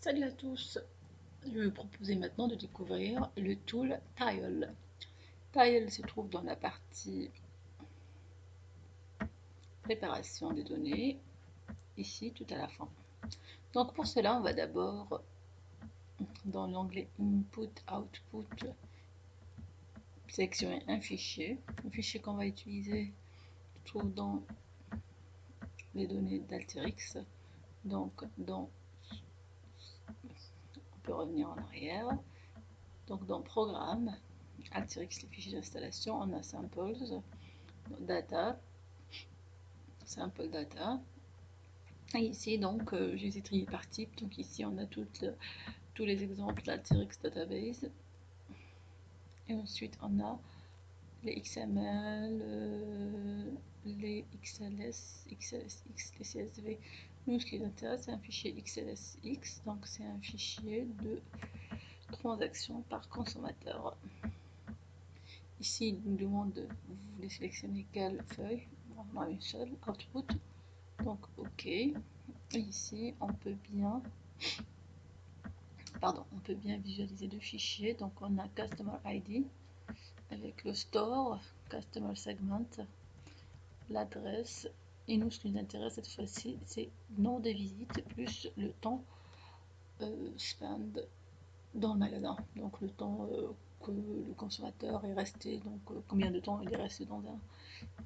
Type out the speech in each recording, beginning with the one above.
Salut à tous, je vais vous proposer maintenant de découvrir le tool Tile. Tile se trouve dans la partie préparation des données, ici tout à la fin. Donc pour cela, on va d'abord dans l'onglet Input, Output, sélectionner un fichier. Le fichier qu'on va utiliser se trouve dans les données d'Alterix. Donc on peut revenir en arrière. Donc dans Programme, Alteryx, les fichiers d'installation, on a Samples, Data, Sample Data. Et ici, donc, je les ai triés par type. Donc ici, on a tous les exemples d'Alterix Database. Et ensuite, on a les XML, les XLS, XLSX, les CSV. Nous, ce qui nous intéresse, c'est un fichier XLSX. Donc, c'est un fichier de transactions par consommateur. Ici, il nous demande de vous voulez sélectionner quelle feuille. On a une seule, Output. Donc, OK. Et ici, on peut bien visualiser le fichier. Donc, on a Customer ID avec le store, Customer Segment, l'adresse. Et nous, ce qui nous intéresse cette fois-ci, c'est le nom des visites plus le temps spend dans le magasin. Donc, le temps que le consommateur est resté, donc combien de temps il est resté dans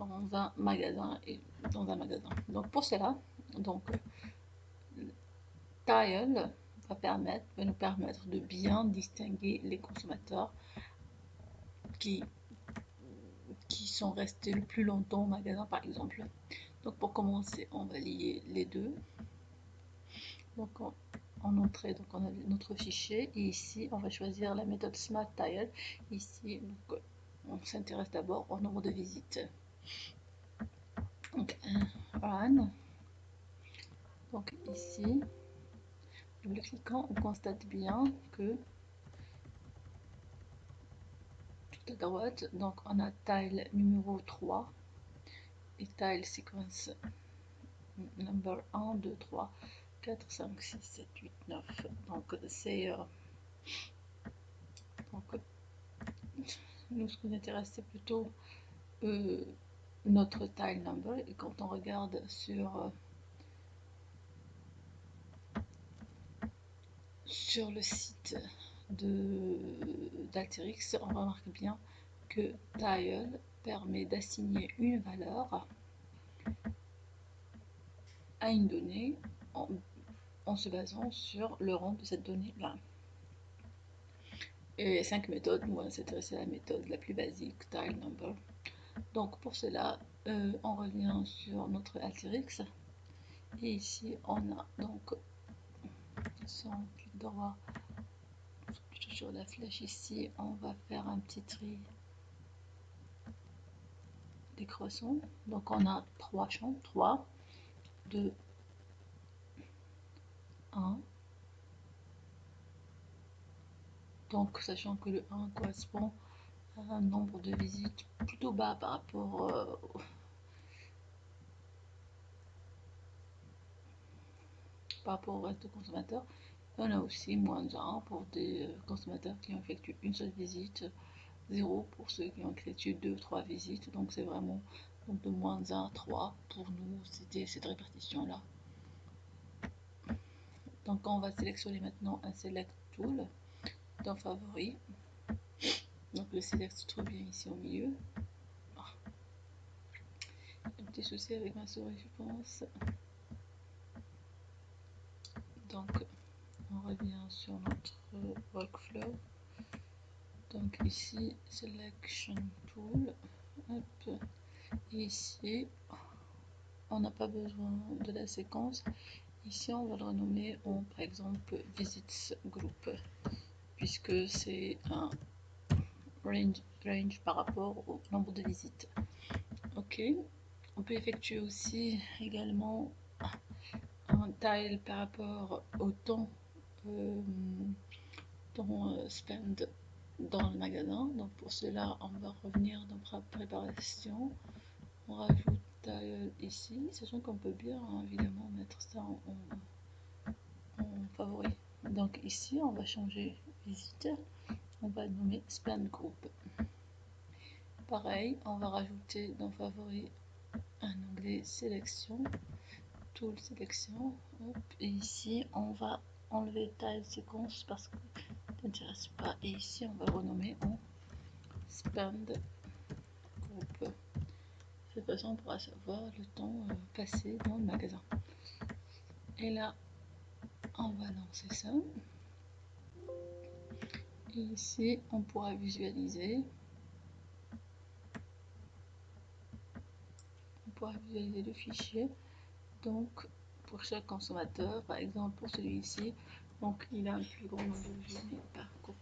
un magasin et dans un magasin. Donc, pour cela, donc Tile va nous permettre de bien distinguer les consommateurs qui sont restés le plus longtemps au magasin, par exemple. Donc pour commencer, on va lier les deux. Donc en entrée, donc on a notre fichier et ici on va choisir la méthode Smart Tile. Ici, donc, on s'intéresse d'abord au nombre de visites. Donc run. Donc ici, en le cliquant, on constate bien que tout à droite, donc on a tile numéro 3 et tile sequence number 1, 2, 3, 4, 5, 6, 7, 8, 9. Donc c'est nous ce qui nous intéresse c'est plutôt notre tile number, et quand on regarde sur le site d'Alterix, on remarque bien que tile permet d'assigner une valeur à une donnée en se basant sur le rang de cette donnée-là. Et il y a 5 méthodes, nous on va s'intéresser à la méthode la plus basique, tile number. Donc pour cela, on revient sur notre Alteryx. Et ici, on a donc, sans clic droit, plutôt sur la flèche ici, on va faire un petit tri décroissant. Donc on a 3 champs, 3, 2, 1. Donc sachant que le 1 correspond à un nombre de visites plutôt bas par rapport au reste de consommateurs. Et on a aussi -1 pour des consommateurs qui ont effectué une seule visite, 0 pour ceux qui ont effectué 2 ou 3 visites. Donc c'est vraiment donc de -1 à 3 pour nous, c'était cette répartition là. Donc on va sélectionner maintenant un select tool dans favoris. Donc le select se trouve bien ici au milieu. Un petit souci avec ma souris je pense. Donc on revient sur notre workflow. Donc ici selection tool, hop. Et ici on n'a pas besoin de la séquence. Ici on va le renommer en par exemple visits group, puisque c'est un range par rapport au nombre de visites. Ok, on peut effectuer aussi également un tile par rapport au temps spend dans le magasin. Donc pour cela on va revenir dans préparation, on rajoute tile ici, sachant qu'on peut bien évidemment mettre ça en favori. Donc ici, on va changer visiteur. On va nommer Spend Group. Pareil, on va rajouter dans Favoris un onglet Sélection, Tool Sélection. Et ici, on va enlever Tile Séquence parce que ça n'intéresse pas. Et ici, on va le renommer en Spend Group. De cette façon, on pourra savoir le temps passé dans le magasin. Et là, on va lancer ça. Et ici, on pourra visualiser. On pourra visualiser le fichier. Donc, pour chaque consommateur, par exemple pour celui-ci, donc il a un plus grand nombre de journées par groupe